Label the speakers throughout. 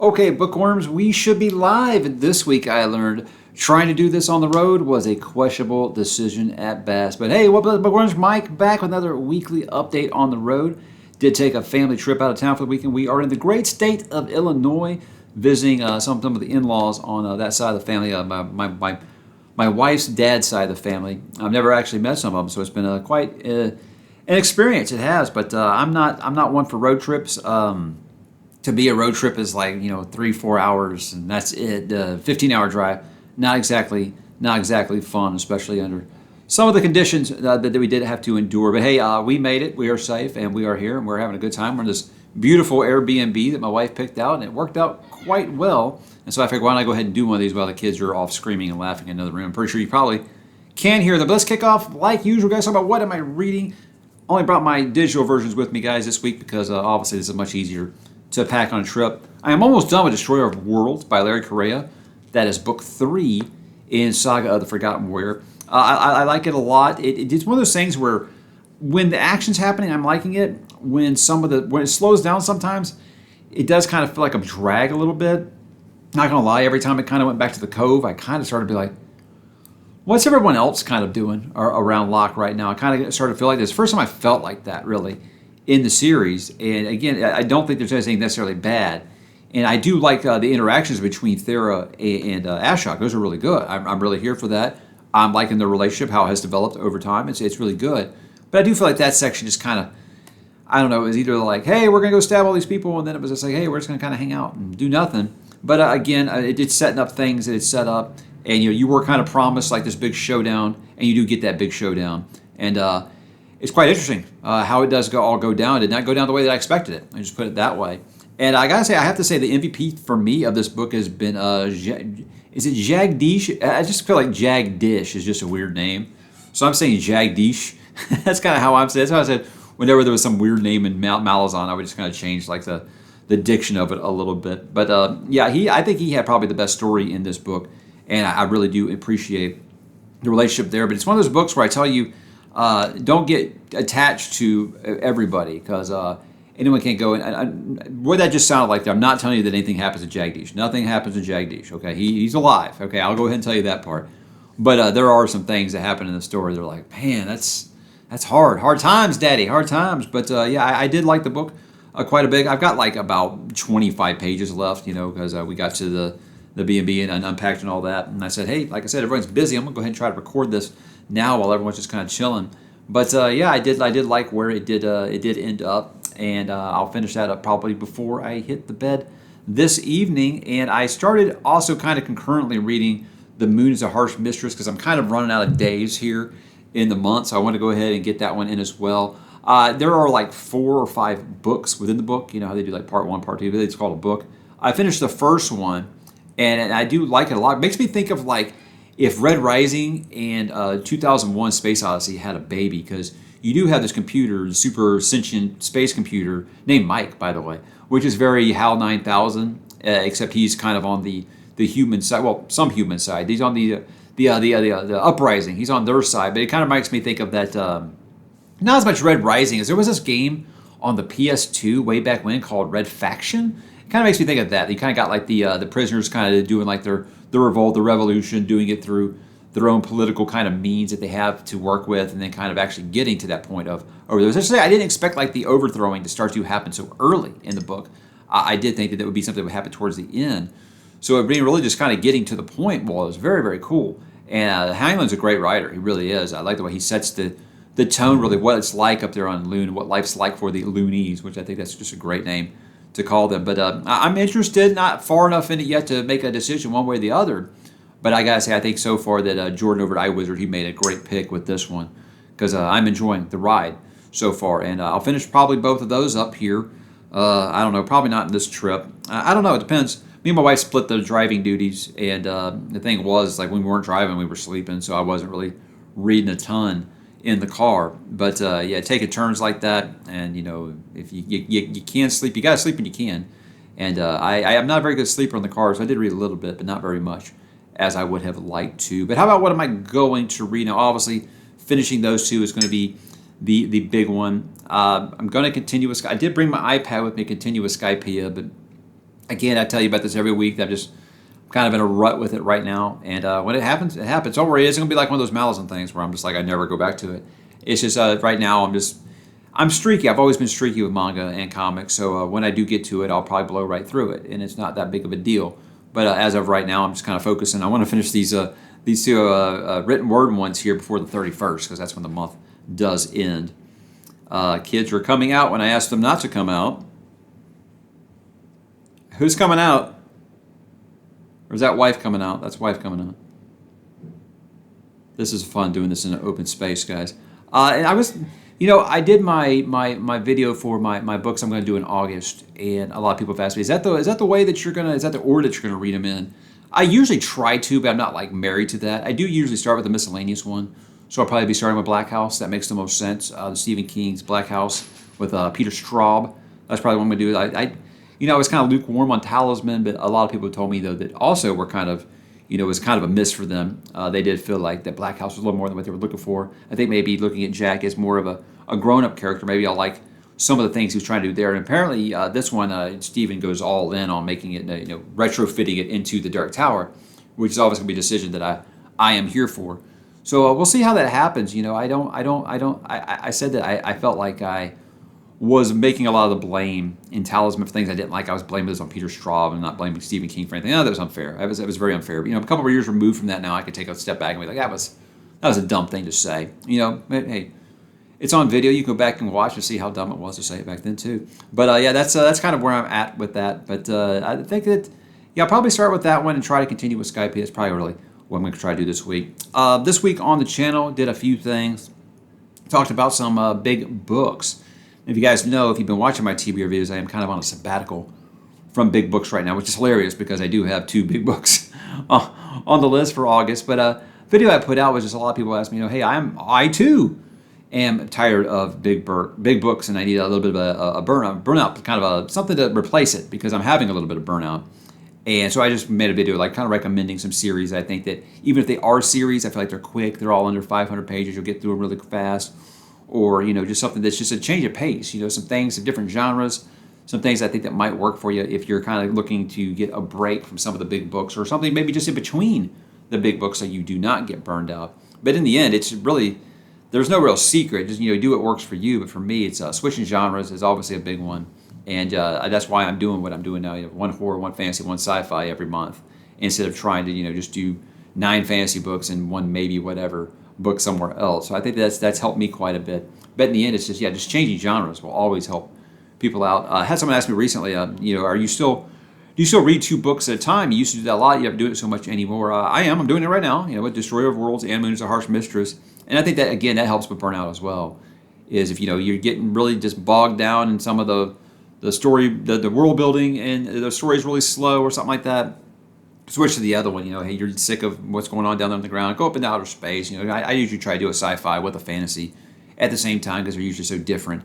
Speaker 1: Okay, bookworms, we should be live this week. I learned trying to do this on the road was a questionable decision at best. But hey, what up, bookworms? Mike back with another weekly update on the road. Did take a family trip out of town for the weekend. We are in the great state of Illinois, visiting some of the in-laws on that side of the family. My wife's dad's side of the family. I've never actually met some of them, so it's been quite an experience. It has, but I'm not one for road trips. To be a road trip is like 3-4 hours and that's it. 15-hour drive, not exactly fun, especially under some of the conditions that we did have to endure. But hey, we made it. We are safe and we are here and we're having a good time. We're in this beautiful Airbnb that my wife picked out and it worked out quite well. And so I figured, why don't I go ahead and do one of these while the kids are off screaming and laughing in another room. I'm pretty sure you probably can hear them. But let's kick off like usual, guys. Talk about what am I reading. Only brought my digital versions with me, guys, this week because obviously this is much easier to pack on a trip. I am almost done with Destroyer of Worlds by Larry Correia. That is book 3 in Saga of the Forgotten Warrior. I like it a lot. It's one of those things where when the action's happening, I'm liking it. When it slows down sometimes, it does kind of feel like a drag a little bit. Not gonna lie, every time it kind of went back to the cove, I kind of started to be like, what's everyone else kind of doing around Locke right now? I kind of started to feel like this. First time I felt like that, really, in the series. And again, I don't think there's anything necessarily bad. And I do like the interactions between Thera and Ashok. Those are really good. I'm really here for that. I'm liking the relationship, how it has developed over time. It's really good. But I do feel like that section just kind of, I don't know, it was either like, hey, we're going to go stab all these people, and then it was just like, hey, we're just going to kind of hang out and do nothing. But again, it's setting up things that it's set up. And you were kind of promised like this big showdown, and you do get that big showdown. And it's quite interesting how it does all go down. It did not go down the way that I expected it. I just put it that way. And I gotta say, I have to say, the MVP for me of this book has been is it Jagdish? I just feel like Jagdish is just a weird name, so I'm saying Jagdish. That's kind of how I'm saying. That's how I said whenever there was some weird name in Malazan, I would just kind of change like the diction of it a little bit. But yeah, I think he had probably the best story in this book, and I really do appreciate the relationship there. But it's one of those books where I tell you, don't get attached to everybody because anyone can't go in. What that just sounded like there, I'm not telling you that anything happens to Jagdish. Nothing happens to Jagdish, okay? He's alive, okay? I'll go ahead and tell you that part. But there are some things that happen in the story. They're like, man, that's hard. Hard times, Daddy, hard times. But yeah, I did like the book quite a bit. I've got like about 25 pages left, because we got to the B&B and unpacked and all that. And I said, hey, like I said, everyone's busy. I'm going to go ahead and try to record this now while everyone's just kind of chilling. But yeah, I did like where it did end up. And I'll finish that up probably before I hit the bed this evening. And I started also kind of concurrently reading The Moon is a Harsh Mistress because I'm kind of running out of days here in the month. So I want to go ahead and get that one in as well. There are like 4 or 5 books within the book. You know how they do like part 1, part 2. It's called a book. I finished the first one, and I do like it a lot. It makes me think of like if Red Rising and 2001 Space Odyssey had a baby, because you do have this computer, super sentient space computer, named Mike, by the way, which is very HAL 9000, except he's kind of on the human side. Well, some human side. He's on the Uprising. He's on their side, but it kind of makes me think of that. Not as much Red Rising as there was this game on the PS2 way back when called Red Faction. It kind of makes me think of that. You kind of got like the prisoners kind of doing like their revolt, the revolution, doing it through their own political kind of means that they have to work with, and then kind of actually getting to that point of overthrow. Essentially, I didn't expect like the overthrowing to start to happen so early in the book. I did think that would be something that would happen towards the end. So it being really just kind of getting to the point, well, it was very, very cool. And Heinlein's a great writer. He really is. I like the way he sets the tone, really, what it's like up there on Loon, what life's like for the Loonies, which I think that's just a great name to call them. But I'm interested, not far enough in it yet to make a decision one way or the other. But I gotta say, I think so far that Jordan over at iWizard, he made a great pick with this one because I'm enjoying the ride so far. And I'll finish probably both of those up here. I don't know, probably not in this trip. I don't know, it depends. Me and my wife split the driving duties, and the thing was, like, when we weren't driving, we were sleeping, so I wasn't really reading a ton in the car. But yeah, taking turns like that, and if you can sleep, you gotta sleep when you can. And I am not a very good sleeper in the car, so I did read a little bit, but not very much as I would have liked to. But how about what am I going to read now? Obviously, finishing those two is going to be the big one. I'm going to continue with. I did bring my iPad with me, continue with Skypea, but Again, I tell you about this every week. I'm just kind of in a rut with it right now. And when it happens, it happens. Don't worry, it's going to be like one of those Malazan things where I'm just like, I never go back to it. It's just right now I'm streaky. I've always been streaky with manga and comics. So when I do get to it, I'll probably blow right through it. And it's not that big of a deal. But as of right now, I'm just kind of focusing. I want to finish these two written word ones here before the 31st, because that's when the month does end. Kids were coming out when I asked them not to come out. Who's coming out? Or is that wife coming out? That's wife coming out. This is fun doing this in an open space, guys. And I was, I did my video for my books I'm going to do in August, and a lot of people have asked me, is that the way that you're gonna, is that the order that you're gonna read them in? I usually try to, but I'm not like married to that. I do usually start with the miscellaneous one, so I'll probably be starting with Black House. That makes the most sense. The Stephen King's Black House with Peter Straub. That's probably what I'm gonna do. I was kind of lukewarm on Talisman, but a lot of people told me though that also were kind of, it was kind of a miss for them. They did feel like that Black House was a little more than what they were looking for. I think maybe looking at Jack as more of a grown-up character, maybe I'll like some of the things he was trying to do there. And apparently this one, Stephen goes all in on making it, retrofitting it into the Dark Tower, which is obviously going to be a decision that I am here for. So we'll see how that happens. I said that I felt like I was making a lot of the blame in Talisman for things I didn't like. I was blaming this on Peter Straub and not blaming Stephen King for anything. No, that was unfair. It was very unfair. A couple of years removed from that now, I could take a step back and be like, that was a dumb thing to say. Hey, it's on video. You can go back and watch and see how dumb it was to say it back then too. But that's kind of where I'm at with that. But I think that I'll probably start with that one and try to continue with Skype. It's probably really what I'm going to try to do this week. This week on the channel, did a few things. Talked about some big books. If you guys know, if you've been watching my TBR videos, I am kind of on a sabbatical from big books right now, which is hilarious because I do have 2 big books on the list for August. But video I put out was just a lot of people asked me, hey, I too am tired of big books, and I need a little bit of a burnout, kind of something to replace it because I'm having a little bit of burnout. And so I just made a video like kind of recommending some series. I think that even if they are series, I feel like they're quick. They're all under 500 pages. You'll get through them really fast. Or, just something that's just a change of pace. Some things, some different genres, some things I think that might work for you if you're kind of looking to get a break from some of the big books, or something maybe just in between the big books so you do not get burned out. But in the end, it's really, there's no real secret. Just, do what works for you. But for me, it's switching genres is obviously a big one. And that's why I'm doing what I'm doing now. One horror, one fantasy, one sci-fi every month, instead of trying to, just do 9 fantasy books and one maybe whatever book somewhere else. So I think that's helped me quite a bit. But in the end, it's just changing genres will always help people out. I had someone ask me recently, do you still read 2 books at a time? You used to do that a lot. You haven't do it so much anymore. I'm doing it right now. With Destroyer of Worlds and Moon is a Harsh Mistress, and I think that again that helps with burnout as well. Is if you're getting really just bogged down in some of the story, the world building, and the story is really slow or something like that. Switch to the other one. Hey, you're sick of what's going on down there on the ground. Go up into outer space. I usually try to do a sci-fi with a fantasy at the same time because they're usually so different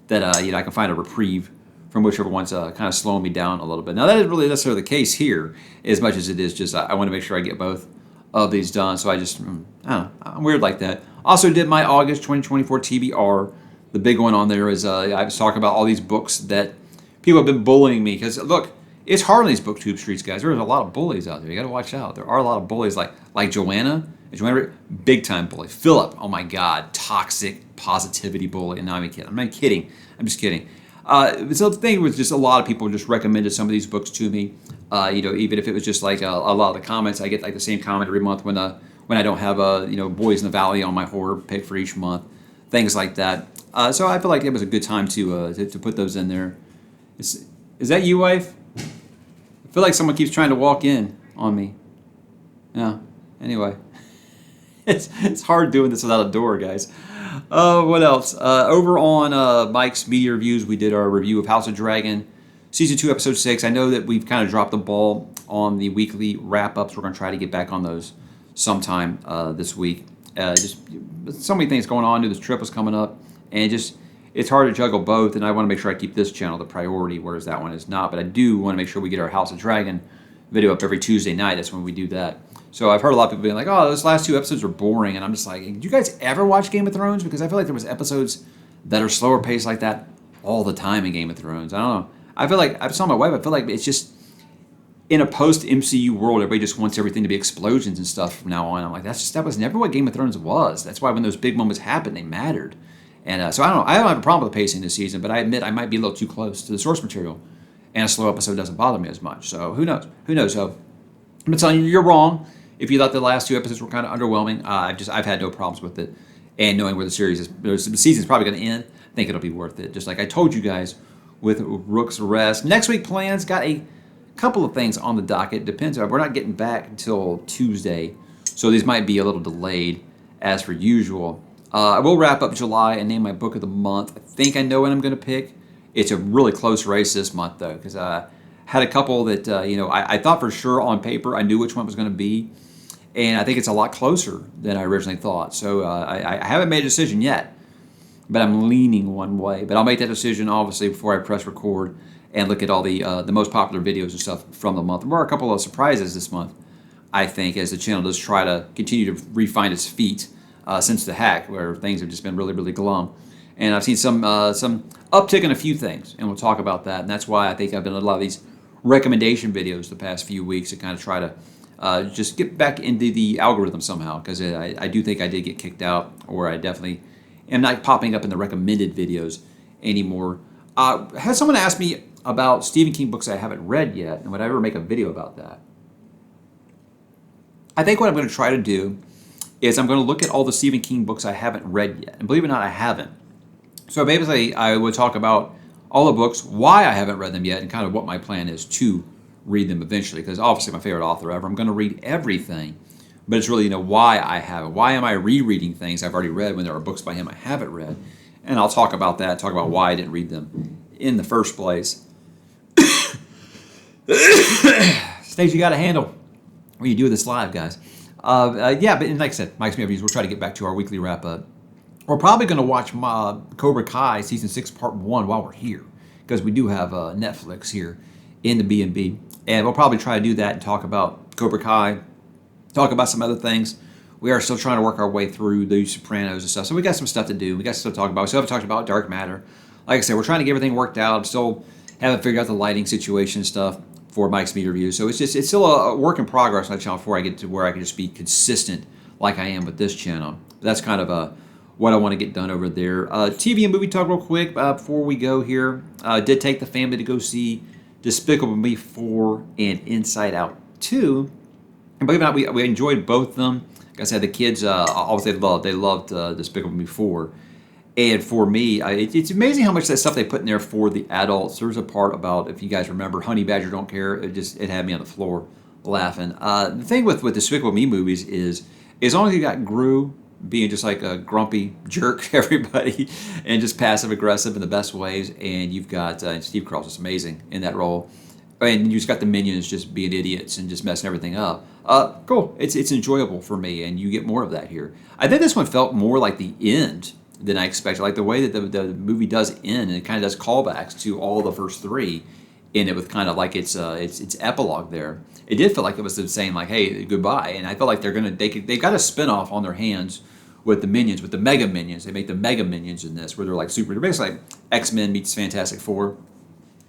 Speaker 1: that I can find a reprieve from whichever one's kind of slowing me down a little bit. Now that isn't really necessarily the case here, as much as it is just I want to make sure I get both of these done. So I don't know, I'm weird like that. Also did my August 2024 TBR. The big one on there is I was talking about all these books that people have been bullying me because look. It's hard on these booktube streets, guys. There's a lot of bullies out there. You got to watch out. There are a lot of bullies like Joanna. Big time bully. Philip, oh my God, toxic positivity bully. And no, I'm kidding. I'm not kidding. I'm just kidding. So the thing was just a lot of people just recommended some of these books to me. Even if it was just like a lot of the comments, I get like the same comment every month when I don't have Boys in the Valley on my horror pick for each month, things like that. So I feel like it was a good time to put those in there. Is that you, wife? I feel like someone keeps trying to walk in on me. Yeah. Anyway, it's hard doing this without a door, guys. What else? Over on Mike's Media Reviews, we did our review of House of Dragon, Season 2, Episode 6. I know that we've kind of dropped the ball on the weekly wrap-ups. We're going to try to get back on those sometime this week. Just so many things going on. I knew this trip was coming up, and it's hard to juggle both, and I want to make sure I keep this channel the priority, whereas that one is not. But I do want to make sure we get our House of Dragon video up every Tuesday night. That's when we do that. So I've heard a lot of people being like, oh, those last 2 episodes are boring. And I'm just like, did you guys ever watch Game of Thrones? Because I feel like there was episodes that are slower paced like that all the time in Game of Thrones. I don't know. I feel like, I was telling my wife, I feel like it's just, in a post-MCU world, everybody just wants everything to be explosions and stuff from now on. I'm like, that was never what Game of Thrones was. That's why when those big moments happened, they mattered. And so I don't know. I don't have a problem with the pacing this season, but I admit I might be a little too close to the source material. And a slow episode doesn't bother me as much. So who knows? Who knows? So I'm telling you, you're wrong. If you thought the last 2 episodes were kind of underwhelming, I've had no problems with it. And knowing where the season's probably going to end, I think it'll be worth it. Just like I told you guys with Rook's Rest. Next week plans, got a couple of things on the docket. Depends. We're not getting back until Tuesday, so these might be a little delayed as per usual. I will wrap up July and name my book of the month. I think I know what I'm going to pick. It's a really close race this month, though, because I had a couple that, I thought for sure on paper I knew which one was going to be, and I think it's a lot closer than I originally thought. So I haven't made a decision yet, but I'm leaning one way. But I'll make that decision, obviously, before I press record and look at all the most popular videos and stuff from the month. There are a couple of surprises this month, I think, as the channel does try to continue to refine its feet since the hack, where things have just been really, really glum. And I've seen some uptick in a few things, and we'll talk about that. And that's why I think I've been in a lot of these recommendation videos the past few weeks to kind of try to just get back into the algorithm somehow, because I do think I did get kicked out, or I definitely am not popping up in the recommended videos anymore. Had someone asked me about Stephen King books I haven't read yet, and would I ever make a video about that? I think what I'm going to try to do is I'm going to look at all the Stephen King books I haven't read yet, and believe it or not, I haven't. So basically, I would talk about all the books, why I haven't read them yet, and kind of what my plan is to read them eventually, because obviously my favorite author ever. I'm going to read everything, but it's really, why I haven't. Why am I rereading things I've already read when there are books by him I haven't read? And I'll talk about that, talk about why I didn't read them in the first place. Stage you got to handle when you do this live, guys. But like I said, Mike's Reviews, we'll try to get back to our weekly wrap-up. We're probably going to watch Cobra Kai Season 6 Part 1 while we're here, because we do have Netflix here in the B&B. And we'll probably try to do that and talk about Cobra Kai, talk about some other things. We are still trying to work our way through the Sopranos and stuff, so we got some stuff to do. We got stuff to talk about. We still haven't talked about Dark Matter. Like I said, we're trying to get everything worked out. I'm still haven't figured out the lighting situation stuff for Mike's Media Review. So it's still a work in progress on the channel before I get to where I can just be consistent like I am with this channel. But that's kind of what I want to get done over there. TV and movie talk real quick before we go here. Did take the family to go see Despicable Me 4 and Inside Out 2. And believe it or not, we enjoyed both of them. Like I said, the kids, obviously they loved Despicable Me 4. And for me, it's amazing how much that stuff they put in there for the adults. There's a part about, if you guys remember, Honey Badger Don't Care. It had me on the floor laughing. The thing with Despicable Me movies is, as long as you got Gru being just like a grumpy jerk to everybody and just passive aggressive in the best ways, and you've got Steve Carell's just amazing in that role, and you just got the minions just being idiots and just messing everything up. Cool. It's enjoyable for me, and you get more of that here. I think this one felt more like the end than I expected. Like the way that the movie does end, and it kind of does callbacks to all the first three in it with kind of like its epilogue there. It did feel like it was saying like, hey, goodbye. And I felt like they've got a spinoff on their hands with the Minions, with the Mega Minions. They make the Mega Minions in this, where they're like they're basically like X-Men meets Fantastic Four.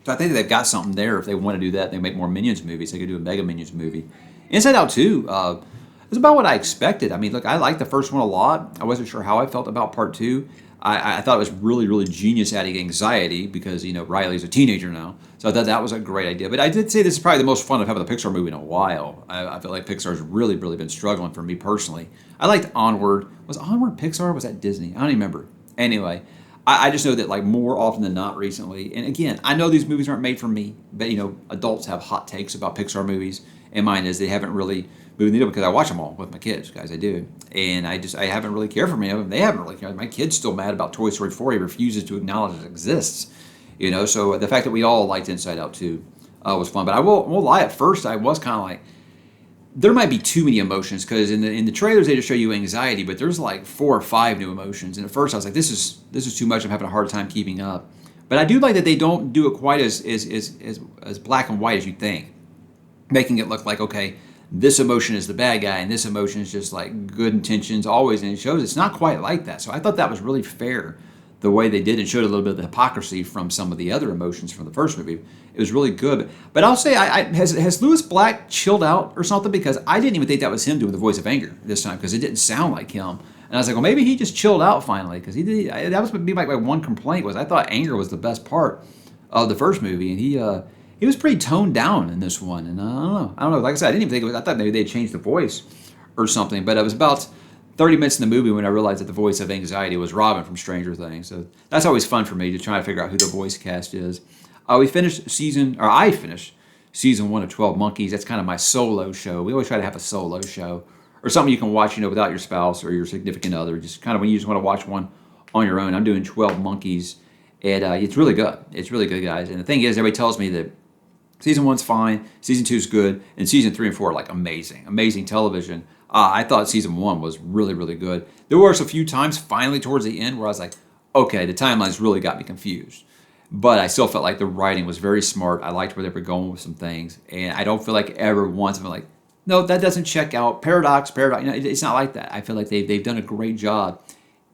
Speaker 1: So I think they've got something there. If they want to do that, they make more Minions movies. They could do a Mega Minions movie. Inside Out 2 was about what I expected. I mean, look, I liked the first one a lot. I wasn't sure how I felt about part 2. I thought it was really, really genius adding anxiety because, Riley's a teenager now. So I thought that was a great idea. But I did say this is probably the most fun I've had with a Pixar movie in a while. I feel like Pixar's really, really been struggling for me personally. I liked Onward. Was Onward Pixar or was that Disney? I don't even remember. Anyway, I just know that like more often than not recently, and again, I know these movies aren't made for me, but adults have hot takes about Pixar movies, and mine is they haven't really moved the needle because I watch them all with my kids, guys, I do. And I haven't really cared for many of them. They haven't really cared. My kid's still mad about Toy Story 4. He refuses to acknowledge it exists. So the fact that we all liked Inside Out 2 was fun. But I won't lie, at first I was kind of like, there might be too many emotions because in the trailers they just show you anxiety, but there's like 4 or 5 new emotions. And at first I was like, this is too much. I'm having a hard time keeping up. But I do like that they don't do it quite as black and white as you think, making it look like, okay, this emotion is the bad guy and this emotion is just like good intentions always, and it shows it's not quite like that. So I thought that was really fair the way they did and showed a little bit of the hypocrisy from some of the other emotions from the first movie. It was really good. But I'll say, has Lewis Black chilled out or something? Because I didn't even think that was him doing the voice of anger this time, because it didn't sound like him. And I was like, well, maybe he just chilled out finally, because he did. That was my one complaint, was I thought anger was the best part of the first movie, and he was pretty toned down in this one. And I don't know. Like I said, I didn't even think it was. I thought maybe they'd changed the voice or something. But it was about 30 minutes in the movie when I realized that the voice of anxiety was Robin from Stranger Things. So that's always fun for me to try to figure out who the voice cast is. I finished season 1 of 12 Monkeys. That's kind of my solo show. We always try to have a solo show, or something you can watch, without your spouse or your significant other. Just kind of when you just want to watch one on your own. I'm doing 12 Monkeys, and it's really good. It's really good, guys. And the thing is, everybody tells me that season 1's fine, season 2's good, and season 3 and 4 are like amazing television. I thought season 1 was really, really good. There were a few times finally towards the end where I was like, okay, the timelines really got me confused. But I still felt like the writing was very smart. I liked where they were going with some things. And I don't feel like ever once I'm like, no, that doesn't check out. Paradox. It's not like that. I feel like they've done a great job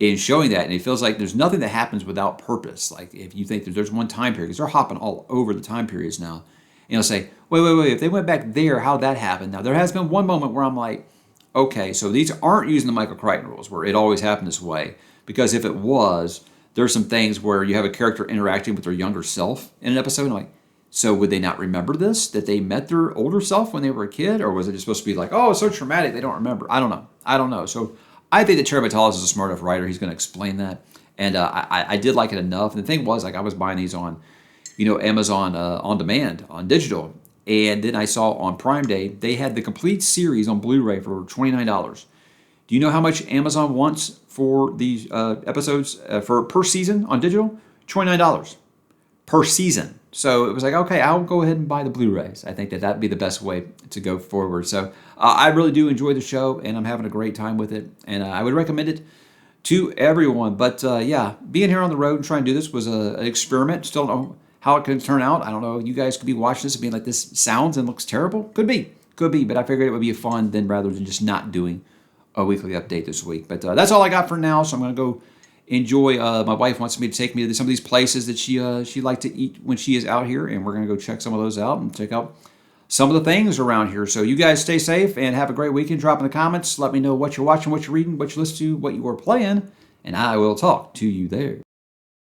Speaker 1: in showing that. And it feels like there's nothing that happens without purpose. Like if you think there's one time period, because they're hopping all over the time periods now. And you'll say, wait, if they went back there, how'd that happen? Now, there has been one moment where I'm like, okay, so these aren't using the Michael Crichton rules where it always happened this way. Because if it was, there's some things where you have a character interacting with their younger self in an episode. And I'm like, so would they not remember this? That they met their older self when they were a kid? Or was it just supposed to be like, oh, it's so traumatic they don't remember? I don't know. So I think that ℓ𝕤𝕤𝕣𝕠𝕜 is a smart enough writer. He's going to explain that. And I did like it enough. And the thing was, like, I was buying these on, Amazon on demand, on digital. And then I saw on Prime Day, they had the complete series on Blu-ray for $29. Do you know how much Amazon wants for these episodes per season on digital? $29 per season. So it was like, okay, I'll go ahead and buy the Blu-rays. I think that'd be the best way to go forward. So I really do enjoy the show, and I'm having a great time with it. And I would recommend it to everyone. But yeah, being here on the road and trying to do this was an experiment. Still don't know how it could turn out. I don't know. You guys could be watching this and being like, this sounds and looks terrible. Could be. But I figured it would be fun rather than just not doing a weekly update this week. But that's all I got for now. So I'm going to go enjoy. My wife wants me to take me to some of these places that she likes to eat when she is out here, and we're going to go check some of those out and check out some of the things around here. So you guys stay safe and have a great weekend. Drop in the comments. Let me know what you're watching, what you're reading, what you listen to, what you are playing, and I will talk to you there.